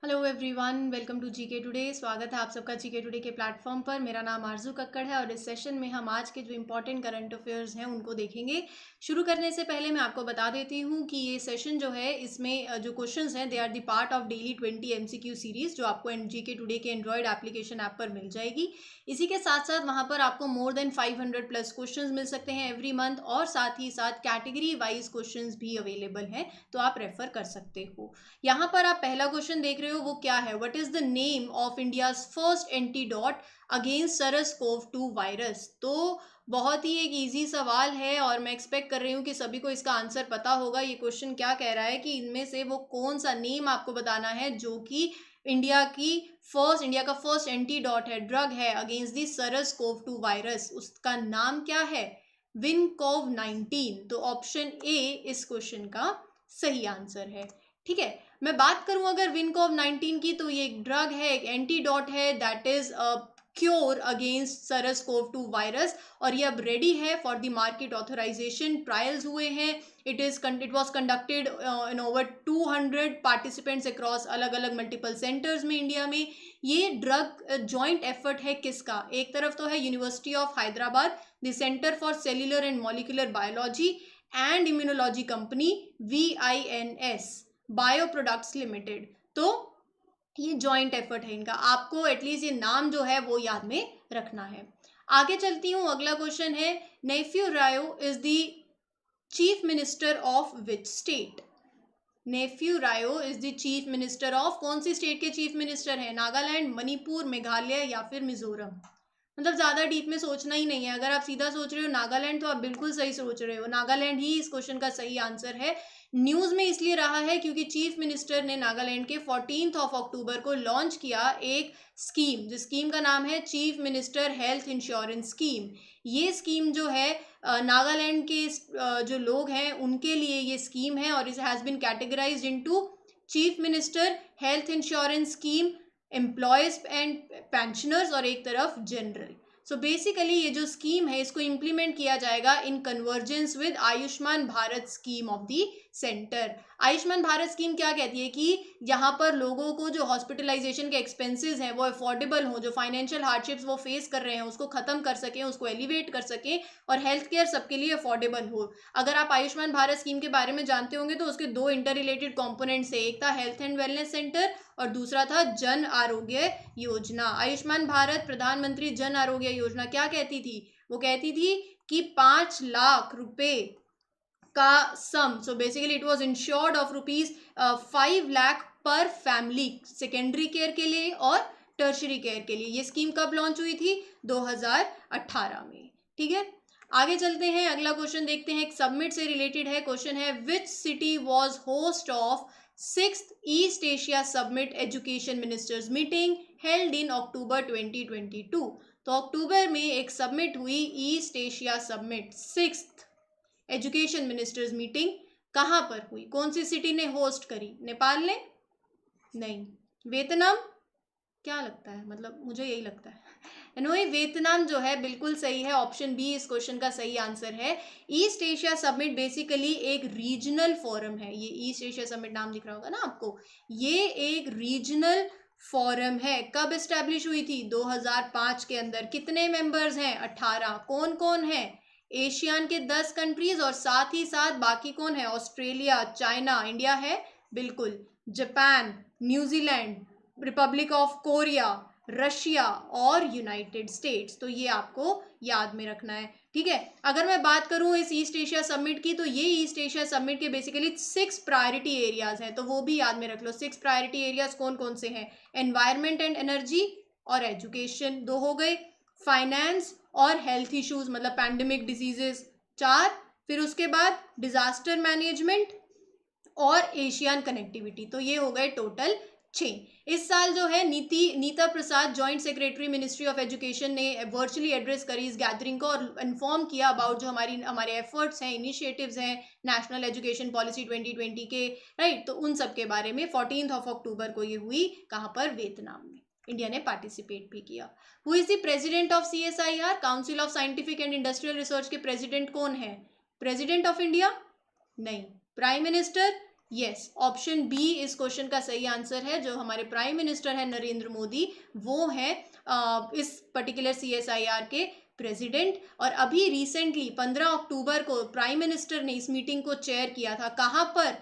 Hello everyone, welcome to GK today. स्वागत है आप सबका जीके टुडे के प्लेटफॉर्म पर। मेरा नाम आरजू कक्कड़ है और इस सेशन में हम आज के जो इंपॉर्टेंट करंट अफेयर्स हैं उनको देखेंगे। शुरू करने से पहले मैं आपको बता देती हूँ कि ये सेशन जो है इसमें जो क्वेश्चंस हैं they are the part of daily 20 MCQ series जो आपको जीके टुडे के एंड्रॉयड एप्लीकेशन ऐप पर मिल जाएगी। इसी के साथ साथ वहाँ पर आपको मोर देन 500 प्लस क्वेश्चन मिल सकते हैं एवरी मंथ, और साथ ही साथ कैटेगरी वाइज क्वेश्चन भी अवेलेबल हैं, तो आप रेफर कर सकते हो। यहाँ पर आप पहला क्वेश्चन देख रहे हो, वो क्या है? What is the name of India's first antidote against SARS-CoV-2 virus? तो बहुत ही एक इजी सवाल है और मैं एक्सपेक्ट कर रही हूँ कि सभी को इसका आंसर पता होगा। ये क्वेश्चन क्या कह रहा है कि इनमें से वो कौन सा नेम आपको बताना है जो कि इंडिया का फर्स्ट एंटीडोट है, ड्रग है अगेंस्ट दी SARS-CoV-2 वायरस। उसका नाम क्या है? विनकोव-19। तो ऑप्शन ए इस क्वेश्चन का सही आंसर है। ठीक है, मैं बात करूं अगर विनकोव-19 की, तो ये एक ड्रग है, एक एंटीडोट है, that is a cure against SARS-CoV-2 virus, और ये अब रेडी है for the market authorization. Trials हुए हैं। It was conducted in over 200 participants across अलग अलग मल्टीपल सेंटर्स में इंडिया में। ये ड्रग जॉइंट एफर्ट है किसका? एक तरफ तो है university of Hyderabad, the centre for cellular and molecular biology and immunology company VINS bio products limited. तो ये जॉइंट एफर्ट है इनका। आपको एटलीस्ट ये नाम जो है वो याद में रखना है। आगे चलती हूँ, अगला क्वेश्चन है, Neiphiu Rio is the chief minister of which state? Neiphiu Rio is the chief minister of, कौन सी स्टेट के चीफ मिनिस्टर हैं? नागालैंड, मणिपुर, मेघालय या फिर मिजोरम? मतलब ज्यादा डीप में सोचना ही नहीं है। अगर आप सीधा सोच रहे हो नागालैंड, तो आप बिल्कुल सही सोच रहे हो। नागालैंड ही इस क्वेश्चन का सही आंसर है। न्यूज में इसलिए रहा है क्योंकि चीफ मिनिस्टर ने नागालैंड के 14 अक्टूबर को लॉन्च किया एक स्कीम, जिस स्कीम का नाम है chief minister health insurance scheme. ये स्कीम जो है नागालैंड के जो लोग हैं उनके लिए ये स्कीम है, और it has been categorized into chief minister health insurance scheme, employees and pensioners, और एक तरफ जनरल। सो बेसिकली ये जो स्कीम है इसको इम्प्लीमेंट किया जाएगा in convergence with Ayushman Bharat scheme of the centre. Ayushman Bharat scheme क्या कहती है कि यहाँ पर लोगों को जो हॉस्पिटलाइजेशन के एक्सपेंसेस हैं वो अफोर्डेबल हो, जो फाइनेंशियल हार्डशिप्स वो फेस कर रहे हैं उसको खत्म कर सकें, उसको एलिवेट कर सकें, और हेल्थ केयर सबके लिए अफोर्डेबल हो। अगर आप आयुष्मान भारत स्कीम के बारे में जानते होंगे तो उसके दो इंटर रिलेटेड कॉम्पोनेंट्स है, एक था हेल्थ एंड वेलनेस सेंटर और दूसरा था जन आरोग्य योजना। आयुष्मान भारत प्रधानमंत्री जन आरोग्य योजना क्या कहती थी? वो कहती थी कि 5 लाख रुपए का sum, so basically it was insured of rupees 5 lakh per family, secondary care के लिए और टर्शरी केयर के लिए। ये स्कीम कब लॉन्च हुई थी? 2018 में। ठीक है, आगे चलते हैं, अगला क्वेश्चन देखते हैं, एक सबमिट से रिलेटेड है। क्वेश्चन है, which city was host of 6th East Asia summit education ministers meeting held in October 2022? तो अक्टूबर में एक सबमिट हुई, East Asia summit 6th education ministers meeting कहाँ पर हुई? कौन सी सिटी ने होस्ट करी? नेपाल ने? नहीं। वियतनाम? क्या लगता है, मतलब मुझे यही लगता है। एनोए वियतनाम जो है बिल्कुल सही है, ऑप्शन बी इस क्वेश्चन का सही आंसर है। ईस्ट एशिया समिट बेसिकली एक रीजनल फोरम है। ये ईस्ट एशिया समिट नाम दिख रहा होगा ना आपको, ये एक रीजनल फोरम है। कब एस्टेब्लिश हुई थी? 2005 के अंदर। कितने मेंबर्स हैं? 18। कौन कौन है? एशियान के 10 कंट्रीज, और साथ ही साथ बाकी कौन है? ऑस्ट्रेलिया, चाइना, इंडिया है बिल्कुल, Japan, New Zealand, Republic of Korea, Russia और यूनाइटेड स्टेट्स। तो ये आपको याद में रखना है। ठीक है, अगर मैं बात करूं इस ईस्ट एशिया समिट की, तो ये ईस्ट एशिया समिट के बेसिकली 6 प्रायोरिटी एरियाज हैं, तो वो भी याद में रख लो। 6 प्रायोरिटी एरियाज कौन कौन से हैं? एनवायरमेंट एंड एनर्जी और एजुकेशन 2 हो गए, फाइनेंस और हेल्थ इश्यूज मतलब पैंडेमिक डिजीजेस 4, फिर उसके बाद डिजास्टर मैनेजमेंट और एशियन कनेक्टिविटी। तो ये हो गए टोटल 6। इस साल जो है Nita Prasad joint secretary ministry of education ने वर्चुअली एड्रेस करी इस गैदरिंग को और इन्फॉर्म किया अबाउट जो हमारे एफर्ट्स हैं, इनिशिएटिव्स हैं नेशनल एजुकेशन पॉलिसी 2020 के, राइट। तो उन सब के बारे में 14 अक्टूबर को ये हुई, कहाँ पर? वियतनाम में। इंडिया ने पार्टिसिपेट भी किया। Who is the president of CSIR, council of scientific and industrial research के प्रेसिडेंट कौन है? President of India? नहीं। Prime minister? Yes, option B इस क्वेश्चन का सही आंसर है। जो हमारे प्राइम मिनिस्टर है नरेंद्र मोदी, वो है इस पर्टिकुलर CSIR के प्रेसिडेंट। और अभी रिसेंटली 15 अक्टूबर को प्राइम मिनिस्टर ने इस मीटिंग को चेयर किया था। कहाँ पर?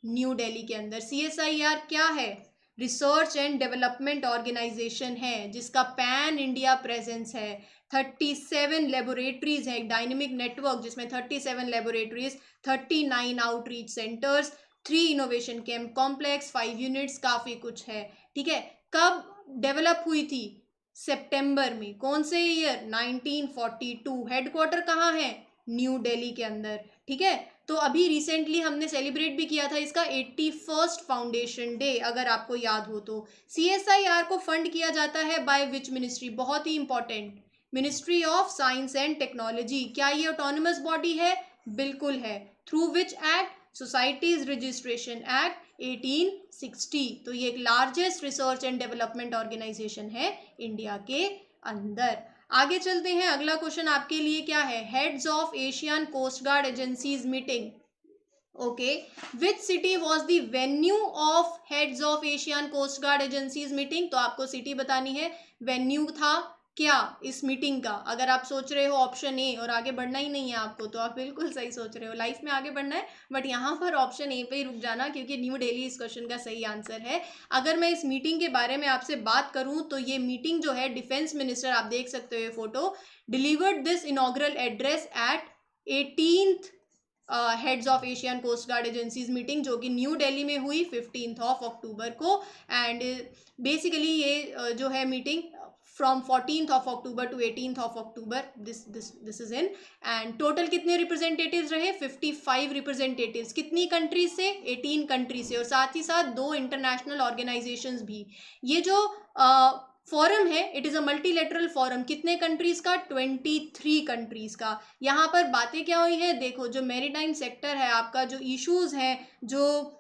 न्यू दिल्ली के अंदर। CSIR क्या है? रिसर्च एंड डेवलपमेंट ऑर्गेनाइजेशन है, जिसका पैन इंडिया प्रेजेंस है। 37 लेबोरेटरीज है, एक डायनेमिक नेटवर्क जिसमें 37 laboratories, 39 outreach centres, 3 innovation camp complex, 5 units, काफी कुछ है। ठीक है, कब डेवलप हुई थी? सितंबर में। कौन से ईयर? 1942। हेडक्वार्टर कहाँ है? न्यू दिल्ली के अंदर। ठीक है, तो अभी रिसेंटली हमने सेलिब्रेट भी किया था इसका 81st फाउंडेशन डे, अगर आपको याद हो तो। CSIR को फंड किया जाता है बाय विच मिनिस्ट्री? बहुत ही important, ministry of science and technology. क्या ये ऑटोनोमस बॉडी है? बिल्कुल है। Through which act? Societies registration act 1860। तो ये एक largest research and development organisation है इंडिया के अंदर। आगे चलते हैं, अगला क्वेश्चन आपके लिए क्या है? Heads of Asian coast guard agencies meeting. Okay, which city was the venue of heads of Asian coast guard agencies meeting? तो आपको सिटी बतानी है। वेन्यू था क्या इस मीटिंग का? अगर आप सोच रहे हो ऑप्शन ए और आगे बढ़ना ही नहीं है आपको, तो आप बिल्कुल सही सोच रहे हो। लाइफ में आगे बढ़ना है, बट यहाँ पर ऑप्शन ए पे ही रुक जाना, क्योंकि न्यू दिल्ली इस क्वेश्चन का सही आंसर है। अगर मैं इस मीटिंग के बारे में आपसे बात करूं, तो ये मीटिंग जो है, डिफेंस मिनिस्टर, आप देख सकते हो ये photo, delivered this inaugural address at 18th heads of Asian coast guard agencies meeting, जो कि न्यू दिल्ली में हुई 15 अक्टूबर को। एंड बेसिकली ये जो है meeting from 14 October to 18 October, this is in. And total कितने रिप्रेजेंटेटिव्स रहे? 55 रिप्रेजेंटेटिव्स। कितनी कंट्रीज से? 18 कंट्रीज से, और साथ ही साथ 2 इंटरनेशनल ऑर्गेनाइजेशंस भी। ये जो फॉरम है, it is a multilateral forum. कितने कंट्रीज का? 23 कंट्रीज का। यहाँ पर बातें क्या हुई है? देखो, जो मैरीटाइम सेक्टर है आपका, जो इश्यूज हैं, जो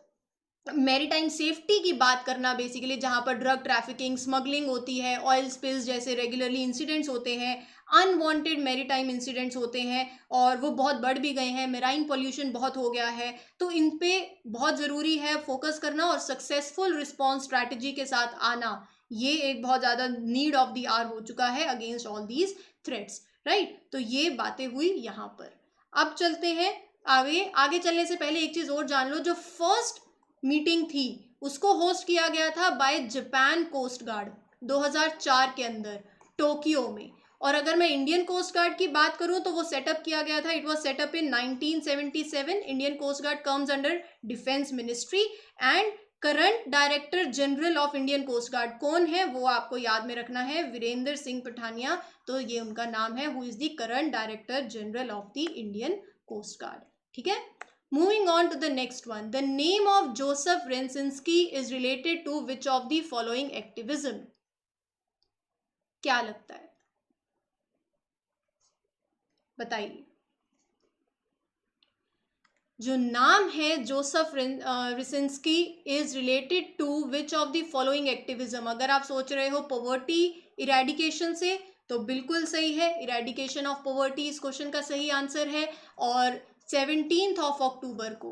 मैरीटाइम सेफ्टी की बात करना, बेसिकली जहाँ पर ड्रग ट्रैफिकिंग, स्मगलिंग होती है, ऑयल स्पिल्स जैसे रेगुलरली इंसिडेंट्स होते हैं, अनवांटेड मैरीटाइम इंसिडेंट्स होते हैं, और वो बहुत बढ़ भी गए हैं, मेराइन पोल्यूशन बहुत हो गया है। तो इन पे बहुत ज़रूरी है फोकस करना और सक्सेसफुल रिस्पॉन्स स्ट्रैटेजी के साथ आना। ये एक बहुत ज़्यादा नीड ऑफ द आवर हो चुका है against all these threats, right? तो ये बातें हुई यहाँ पर। अब चलते हैं आगे। आगे चलने से पहले एक चीज़ और जान लो, जो फर्स्ट मीटिंग थी उसको होस्ट किया गया था बाय जापान कोस्ट गार्ड 2004 के अंदर, टोक्यो में। और अगर मैं इंडियन कोस्ट गार्ड की बात करूं, तो वो सेटअप किया गया था, it was setup in 1977। Indian coast guard comes under defence ministry. And current director general of Indian coast guard कौन है? वो आपको याद में रखना है, वीरेंद्र सिंह पठानिया। तो ये उनका नाम है, who is the current director general of the Indian coast guard. ठीक है, moving on to the next one. The name of Joseph Rensinski is related to which of the following activism? क्या लगता है? बताइए। जो नाम है Joseph Wresinski is related to which of the following activism? अगर आप सोच रहे हो पॉवर्टी इरेडिकेशन से, तो बिल्कुल सही है। इरेडिकेशन ऑफ पॉवर्टी इस क्वेश्चन का सही आंसर है। और 17 अक्टूबर को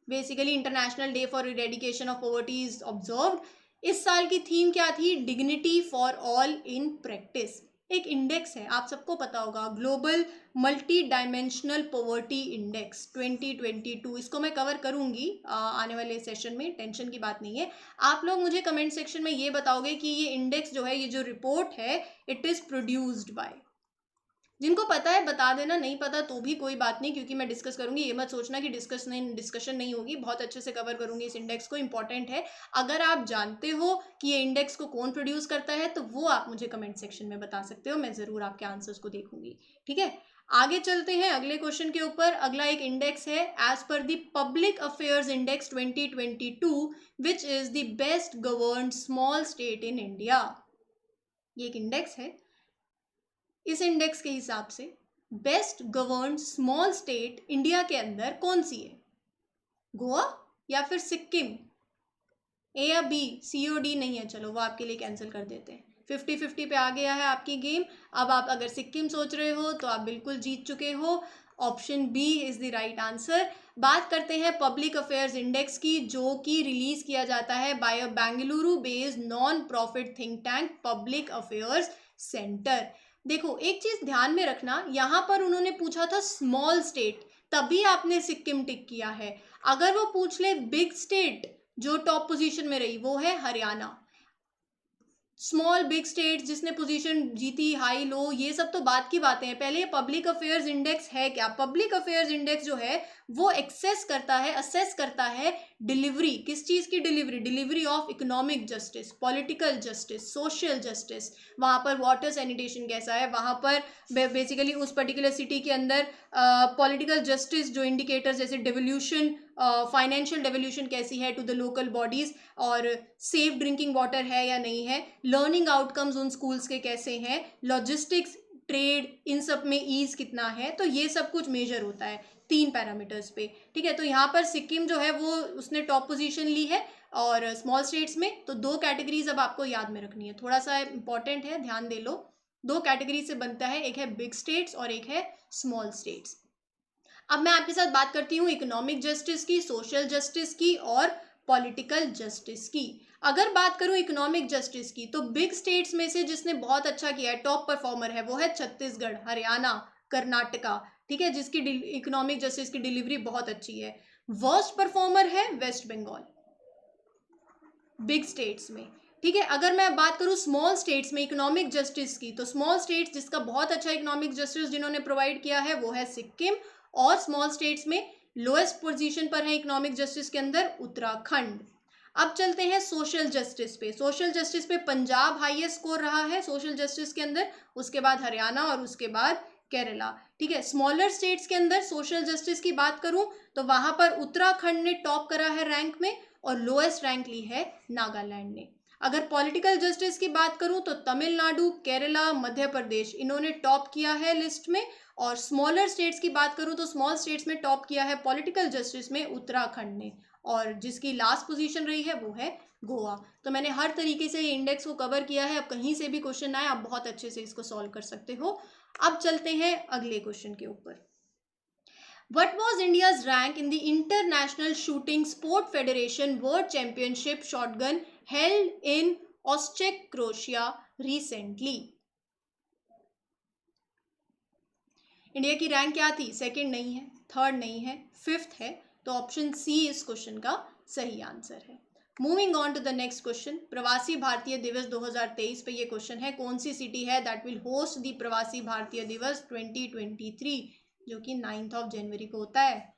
basically international day for eradication of poverty is observed. इस साल की थीम क्या थी? Dignity for all in practice. एक इंडेक्स है, आप सबको पता होगा, global multi dimensional poverty index 2022। इसको मैं कवर करूंगी आने वाले सेशन में, टेंशन की बात नहीं है। आप लोग मुझे कमेंट सेक्शन में ये बताओगे कि ये इंडेक्स जो है, ये जो रिपोर्ट है, इट इज प्रोड्यूस्ड बाय। जिनको पता है बता देना, नहीं पता तो भी कोई बात नहीं, क्योंकि मैं डिस्कस करूंगी। ये मत सोचना कि डिस्कशन नहीं होगी, बहुत अच्छे से कवर करूंगी इस इंडेक्स को, इंपॉर्टेंट है। अगर आप जानते हो कि ये इंडेक्स को कौन प्रोड्यूस करता है, तो वो आप मुझे कमेंट सेक्शन में बता सकते हो, मैं ज़रूर आपके आंसर्स को देखूंगी। ठीक है, आगे चलते हैं अगले क्वेश्चन के ऊपर। अगला एक इंडेक्स है, as per the public affairs index 2022, which is the best governed small state in India. ये एक इंडेक्स है। इस इंडेक्स के हिसाब से best governed small state India के अंदर कौन सी है? गोवा या फिर सिक्किम? ए या बी? सी ओ डी नहीं है, चलो वो आपके लिए कैंसिल कर देते हैं। 50-50 पे आ गया है आपकी गेम। अब आप अगर सिक्किम सोच रहे हो, तो आप बिल्कुल जीत चुके हो। Option B is the right answer. बात करते हैं पब्लिक अफेयर्स इंडेक्स की, जो कि रिलीज किया जाता है by a Bengaluru based non profit think tank public affairs centre. देखो एक चीज ध्यान में रखना, यहां पर उन्होंने पूछा था स्मॉल स्टेट, तभी आपने सिक्किम टिक किया है। अगर वो पूछ ले बिग स्टेट, जो टॉप पोजीशन में रही वो है हरियाणा। स्मॉल बिग स्टेट्स जिसने पोजीशन जीती, हाई लो, ये सब तो बात की बातें हैं। पहले पब्लिक अफेयर्स इंडेक्स है क्या? पब्लिक अफेयर्स इंडेक्स जो है वो एक्सेस करता है, असेस करता है डिलीवरी, किस चीज की delivery? Delivery of economic justice, political justice, social justice. वहां पर वाटर सैनिटेशन कैसा है, वहां पर बेसिकली उस पर्टिकुलर सिटी के अंदर पॉलिटिकल जस्टिस जो इंडिकेटर्स जैसे डेवोल्यूशन, फाइनेंशियल डेवोल्यूशन कैसी है टू द लोकल बॉडीज, और सेफ ड्रिंकिंग वाटर है या नहीं है, लर्निंग आउटकम्स उन स्कूल्स के कैसे हैं, लॉजिस्टिक्स, ट्रेड, इन सब में ईज कितना है, तो ये सब कुछ मेजर होता है 3 पैरामीटर्स पे। ठीक है, तो यहाँ पर सिक्किम जो है वो उसने टॉप पोजीशन ली है, और स्मॉल स्टेट्स में तो 2 कैटेगरीज अब आपको याद में रखनी है, थोड़ा सा इंपॉर्टेंट है, ध्यान दे लो। 2 कैटेगरी से बनता है, एक है बिग स्टेट्स और एक है स्मॉल स्टेट्स। अब मैं आपके साथ बात करती हूँ इकोनॉमिक जस्टिस की, सोशल जस्टिस की और पॉलिटिकल जस्टिस की। अगर बात करूं इकोनॉमिक जस्टिस की, तो बिग स्टेट्स में से जिसने बहुत अच्छा किया है, टॉप परफॉर्मर है, वो है छत्तीसगढ़, हरियाणा, कर्नाटका। ठीक है, जिसकी इकोनॉमिक जस्टिस की डिलीवरी बहुत अच्छी है। वर्स्ट परफॉर्मर है वेस्ट बंगाल बिग स्टेट्स में। ठीक है, अगर मैं बात करूं स्मॉल स्टेट्स में इकोनॉमिक जस्टिस की, तो स्मॉल स्टेट्स जिसका बहुत अच्छा इकोनॉमिक जस्टिस जिन्होंने प्रोवाइड किया है वो है सिक्किम, और स्मॉल स्टेट्स में लोएस्ट पोजीशन पर है इकोनॉमिक जस्टिस के अंदर उत्तराखंड। अब चलते हैं सोशल जस्टिस पे। सोशल जस्टिस पे पंजाब हाईएस्ट स्कोर रहा है सोशल जस्टिस के अंदर, उसके बाद हरियाणा और उसके बाद केरला। ठीक है, स्मॉलर स्टेट्स के अंदर सोशल जस्टिस की बात करूं तो वहां पर उत्तराखंड ने टॉप करा है रैंक में, और लोएस्ट रैंक ली है नागालैंड ने। अगर पॉलिटिकल जस्टिस की बात करूं तो तमिलनाडु, केरला, मध्य प्रदेश, इन्होंने टॉप किया है लिस्ट में। और स्मॉलर स्टेट्स की बात करूं तो स्मॉल स्टेट्स में टॉप किया है पॉलिटिकल जस्टिस में उत्तराखंड ने, और जिसकी लास्ट पोजीशन रही है वो है गोवा। तो मैंने हर तरीके से इंडेक्स को कवर किया है, अब कहीं से भी क्वेश्चन आए आप बहुत अच्छे से इसको सॉल्व कर सकते हो। अब चलते हैं अगले क्वेश्चन के ऊपर। What was India's rank in the International Shooting Sport Federation World Championship Shotgun held in Osijek, Croatia recently? India की रैंक क्या थी? सेकंड नहीं है, थर्ड नहीं है, फिफ्थ है, तो ऑप्शन सी इस क्वेश्चन का सही आंसर है। Moving on to the next question, Pravasi Bharatiya Divas 2023 पे ये क्वेश्चन है, कौन सी सिटी है that will host the Pravasi Bharatiya Divas 2023, जो कि 9 जनवरी को होता है।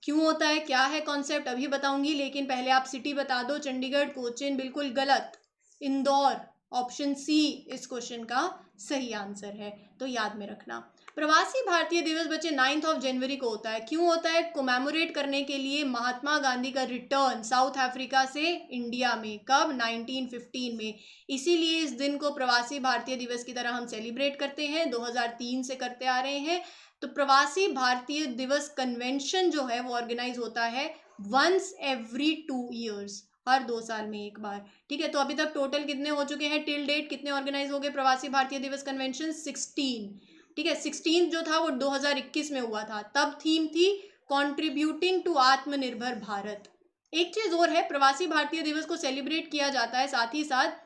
क्यों होता है, क्या है कॉन्सेप्ट, अभी बताऊंगी, लेकिन पहले आप सिटी बता दो। चंडीगढ़, कोचिन, बिल्कुल गलत, इंदौर। ऑप्शन सी इस क्वेश्चन का सही आंसर है, तो याद में रखना। प्रवासी भारतीय दिवस बच्चे 9 जनवरी को होता है। क्यों होता है? कोमेमोरेट करने के लिए महात्मा गांधी का रिटर्न साउथ अफ्रीका से इंडिया में, कब? 1915 में। इसीलिए इस दिन को प्रवासी भारतीय दिवस की तरह हम सेलिब्रेट करते हैं, 2003 से करते आ रहे हैं। तो प्रवासी भारतीय दिवस कन्वेंशन जो है वो ऑर्गेनाइज होता है वंस एवरी 2 ईयर्स, हर 2 साल में एक बार। ठीक है, तो अभी तक टोटल कितने हो चुके हैं टिल डेट, कितने ऑर्गेनाइज हो गए प्रवासी भारतीय दिवस कन्वेंशन? 16। ठीक है, 16 जो था वो 2021 में हुआ था, तब थीम थी कॉन्ट्रीब्यूटिंग टू आत्मनिर्भर भारत। एक चीज और है, प्रवासी भारतीय दिवस को सेलिब्रेट किया जाता है साथ ही साथ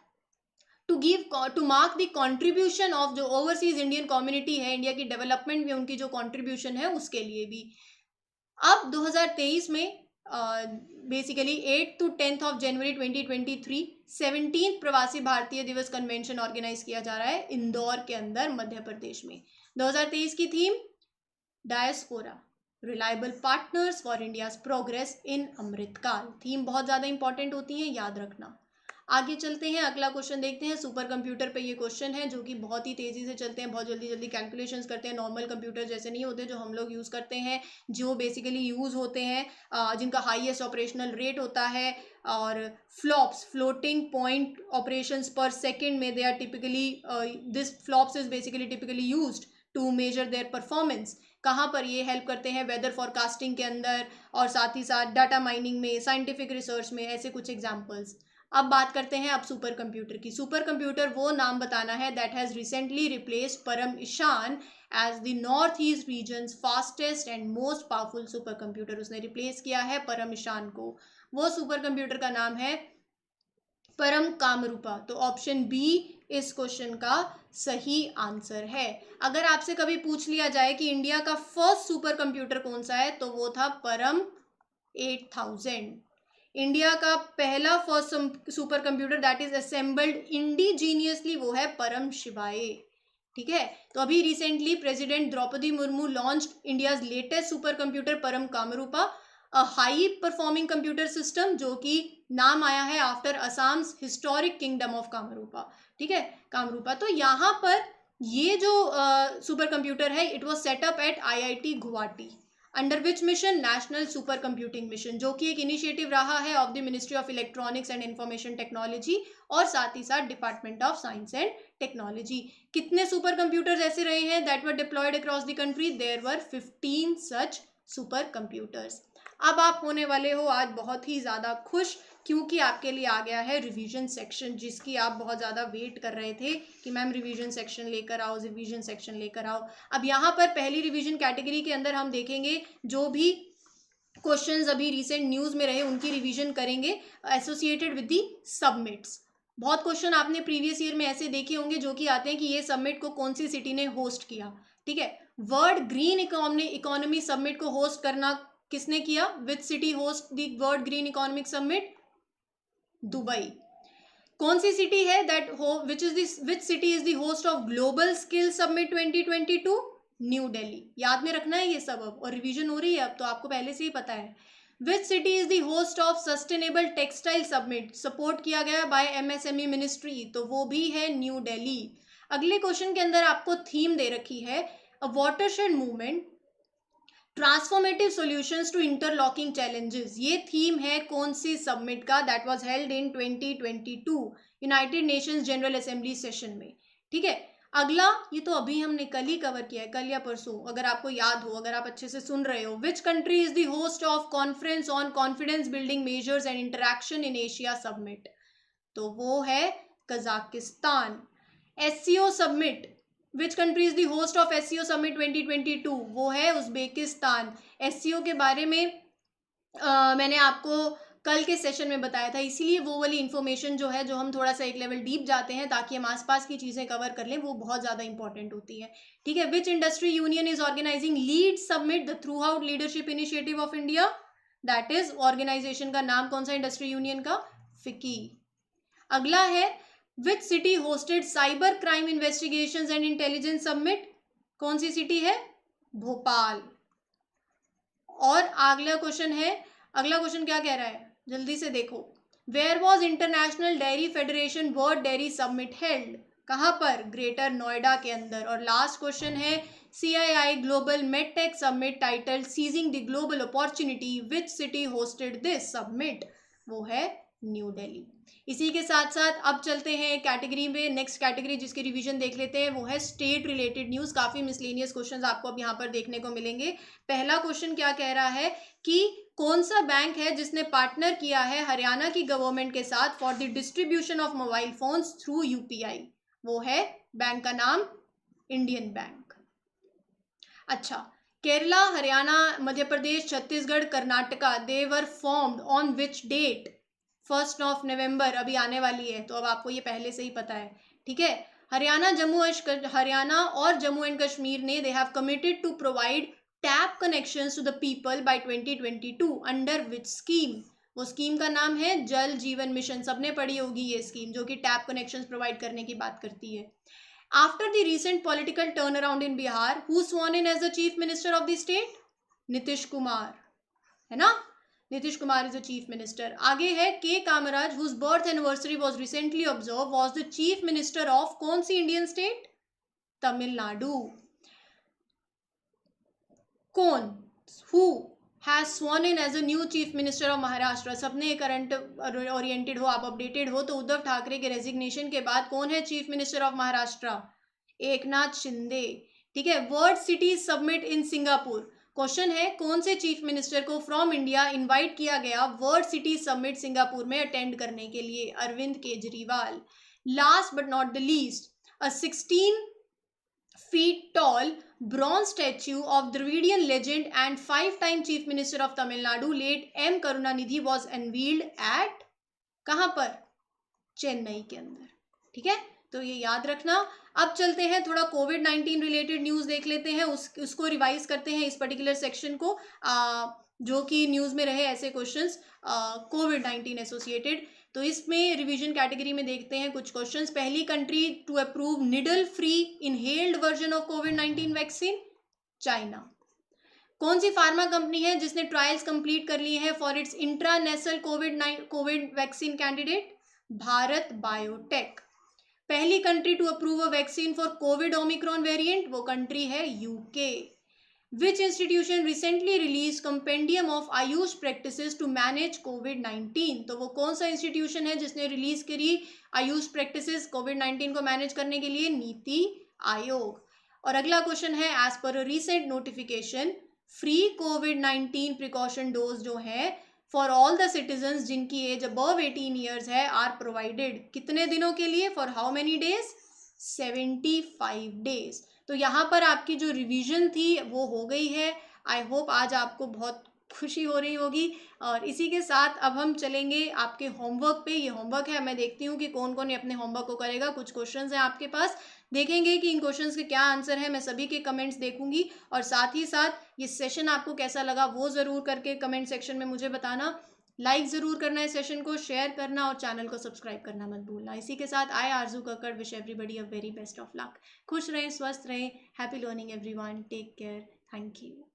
to mark the contribution of जो ओवरसीज इंडियन कम्युनिटी है, इंडिया की डेवलपमेंट में उनकी जो कंट्रीब्यूशन है उसके लिए भी। अब 2023 में बेसिकली 8 to 10 जनवरी 2023 17th प्रवासी भारतीय दिवस कन्वेंशन ऑर्गेनाइज किया जा रहा है इंदौर के अंदर, मध्य प्रदेश में। 2023 की theme diaspora, reliable partners for India's progress in Amritkaal. Theme बहुत ज़्यादा इंपॉर्टेंट होती है, याद रखना। आगे चलते हैं, अगला क्वेश्चन देखते हैं। सुपर कंप्यूटर पे ये क्वेश्चन है, जो कि बहुत ही तेज़ी से चलते हैं, बहुत जल्दी जल्दी कैलकुलेशंस करते हैं, नॉर्मल कंप्यूटर जैसे नहीं होते जो हम लोग यूज़ करते हैं, जो बेसिकली यूज़ होते हैं, जिनका हाईएस्ट ऑपरेशनल रेट होता है। और फ्लॉप्स, फ्लोटिंग पॉइंट ऑपरेशंस पर सेकेंड में, they are typically, this flops is basically typically used to measure their performance. कहाँ पर ये हेल्प करते हैं? वेदर फॉरकास्टिंग के अंदर, और साथ ही साथ डाटा माइनिंग में, साइंटिफिक रिसर्च में, ऐसे कुछ एग्जाम्पल्स। अब बात करते हैं अब सुपर कंप्यूटर की। सुपर कंप्यूटर वो नाम बताना है दैट हैज़ रिसेंटली रिप्लेस्ड परम Ishan as the north east region fastest and most powerful super computer. उसने रिप्लेस किया है परमईशान को। वो सुपर कंप्यूटर का नाम है परम कामरूपा। तो ऑप्शन बी इस क्वेश्चन का सही आंसर है। अगर आपसे कभी पूछ लिया जाए कि इंडिया का फर्स्ट सुपर कंप्यूटर कौन सा है, तो वो था परम 8000। इंडिया का पहला first super computer that is assembled indigenously वो है परम शिवाय। ठीक है, तो अभी recently president Droupadi Murmu launched India's latest super computer Param Kamrupa, a high performing computer system, जो कि नाम आया है after Assam historic kingdom of Kamrupa. ठीक है, कामरूपा। तो यहाँ पर ये जो सुपर कंप्यूटर है, it was set up at IIT Guwahati under which mission, national super computing mission, जो कि एक इनिशिएटिव रहा है of the ministry of electronics and information technology और साथ ही साथ department of science and technology. कितने सुपर कंप्यूटर्स ऐसे रहे हैं that were deployed across the country? There were 15 such super computers. अब आप होने वाले हो आज बहुत ही ज़्यादा खुश, क्योंकि आपके लिए आ गया है रिवीजन सेक्शन, जिसकी आप बहुत ज़्यादा वेट कर रहे थे कि मैम रिवीजन सेक्शन लेकर आओ, रिवीजन सेक्शन लेकर आओ। अब यहाँ पर पहली रिवीजन कैटेगरी के अंदर हम देखेंगे जो भी क्वेश्चंस अभी रिसेंट न्यूज़ में रहे उनकी रिवीजन करेंगे एसोसिएटेड विद दी सबमिट्स। बहुत क्वेश्चन आपने प्रीवियस ईयर में ऐसे देखे होंगे जो कि आते हैं कि ये सबमिट को कौन सी सिटी ने होस्ट किया। ठीक है, वर्ल्ड ग्रीन इकोनॉमी सबमिट को होस्ट करना किसने किया? Which city host the world green economic submit? Dubai. कौन सी सिटी है that which city is the host of global skill submit 2022? New Delhi. याद में रखना है ये सब अब, और रिवीजन हो रही है अब तो आपको पहले से ही पता है। Which city is the host of sustainable textile submit, support किया गया बाय MSME मिनिस्ट्री? तो वो भी है न्यू दिल्ली। अगले क्वेश्चन के अंदर आपको थीम दे रखी है a watershed movement, transformative solutions to interlocking challenges. ये थीम है कौन सी सबमिट का? That was held in 2022 United Nations general assembly session में। ठीक है, अगला ये तो अभी हमने कल ही कवर किया है, कल या परसों, अगर आपको याद हो, अगर आप अच्छे से सुन रहे हो। Which country is the host of conference on confidence building measures and interaction in Asia submit? तो वो है Kazakhstan. SCO submit, which country is the host of SCO summit 2022? वो है उज्बेकिस्तान। SCO के बारे में मैंने आपको कल के सेशन में बताया था, इसीलिए वो वाली इन्फॉर्मेशन जो है, जो हम थोड़ा सा एक लेवल डीप जाते हैं ताकि हम आसपास की चीज़ें कवर कर लें, वो बहुत ज़्यादा इंपॉर्टेंट होती है। ठीक है, which industry union is organising lead summit the throughout leadership initiative of India? That is, organisation का नाम कौन सा इंडस्ट्री यूनियन का? फिकी। अगला है which city hosted cyber crime investigations and intelligence submit? कौन सी सिटी है? भोपाल। और अगला क्वेश्चन क्या कह रहा है, जल्दी से देखो। Where was international dairy federation world dairy summit held? कहाँ पर? ग्रेटर नोएडा के अंदर। और लास्ट क्वेश्चन है CII global medtech summit title seizing the global opportunity, which city hosted this summit? वो है न्यू दिल्ली। इसी के साथ साथ अब चलते हैं कैटेगरी में, नेक्स्ट कैटेगरी जिसकी रिवीजन देख लेते हैं, वो है स्टेट रिलेटेड न्यूज़। काफ़ी मिसलेनियस क्वेश्चंस आपको अब यहाँ पर देखने को मिलेंगे। पहला क्वेश्चन क्या कह रहा है कि कौन सा बैंक है जिसने पार्टनर किया है हरियाणा की गवर्नमेंट के साथ for the distribution of mobile phones through UPI? वो है बैंक का नाम इंडियन बैंक। अच्छा, Kerala, Haryana, Madhya Pradesh, Chhattisgarh, Karnataka, they were formed on which date? 1 नवंबर अभी आने वाली है, तो अब आपको ये पहले से ही पता है। ठीक है, हरियाणा और जम्मू एंड कश्मीर ने they have committed to provide tap connections to the people by 2022 under which scheme? वो स्कीम का नाम है जल जीवन मिशन। सबने पढ़ी होगी ये स्कीम, जो कि टैप कनेक्शंस प्रोवाइड करने की बात करती है। After the recent political turnaround in Bihar, who sworn in as the chief minister of the state? Nitish Kumar, है ना? Nitish Kumar is the chief minister. आगे है के Kamaraj, whose birth anniversary was recently observed, was the chief minister of कौन सी Indian state? Tamil Nadu. कौन? Who has sworn in as a new chief minister of Maharashtra? सबने current oriented हो, आप अपडेटेड हो, तो उद्धव ठाकरे के रेजिग्नेशन के बाद कौन है chief minister of Maharashtra? Eknath Shinde. ठीक है, world city summit in Singapore. Question है कौन से चीफ मिनिस्टर को फ्रॉम इंडिया इनवाइट किया गया वर्ल्ड सिटी सबमिट सिंगापुर में अटेंड करने के लिए? Arvind Kejriwal. Last but not the least, a 16 feet tall bronze statue of Dravidian legend and 5-time Chief Minister of Tamil Nadu, late M. Karunanidhi, was unveiled at कहाँ पर? चेन्नई के अंदर। ठीक है, तो ये याद रखना। अब चलते हैं थोड़ा कोविड-19 रिलेटेड न्यूज़ देख लेते हैं, उसको रिवाइज करते हैं, इस पर्टिकुलर सेक्शन को, जो कि न्यूज़ में रहे ऐसे क्वेश्चंस कोविड-19 एसोसिएटेड। तो इसमें रिवीजन कैटेगरी में देखते हैं कुछ क्वेश्चंस। पहली country to approve needle free inhaled version of कोविड-19 वैक्सीन, चाइना। कौन सी फार्मा कंपनी है जिसने ट्रायल्स कंप्लीट कर लिए हैं for its intranasal covid vaccine candidate, Bharat Biotech. पहली country to approve a vaccine for covid omicron variant, वो कंट्री है UK. Which institution recently release compendium of AYUSH practices to manage कोविड-19, तो वो कौन सा इंस्टीट्यूशन है जिसने रिलीज करी आयुष प्रैक्टिसेस कोविड-19 को मैनेज करने के लिए, नीति आयोग। और अगला क्वेश्चन है, as per recent notification free कोविड-19 प्रिकॉशन डोज जो है फॉर ऑल द सिटीजन्स जिनकी एज अबव 18 ईयर्स है आर प्रोवाइडेड, कितने दिनों के लिए, for how many days, 75 days. तो यहाँ पर आपकी जो रिवीजन थी वो हो गई है। आई होप आज आपको बहुत खुशी हो रही होगी। और इसी के साथ अब हम चलेंगे आपके होमवर्क पे। ये होमवर्क है, मैं देखती हूँ कि कौन कौन अपने होमवर्क को करेगा। कुछ क्वेश्चंस हैं आपके पास, देखेंगे कि इन क्वेश्चंस के क्या आंसर है। मैं सभी के कमेंट्स देखूंगी और साथ ही साथ ये सेशन आपको कैसा लगा वो ज़रूर करके कमेंट सेक्शन में मुझे बताना। लाइक ज़रूर करना है सेशन को, शेयर करना और चैनल को सब्सक्राइब करना मत भूलना। इसी के साथ I Aarzoo Kakkar wish everybody a very best of luck. खुश रहें, स्वस्थ रहें, happy learning everyone, take care, thank you.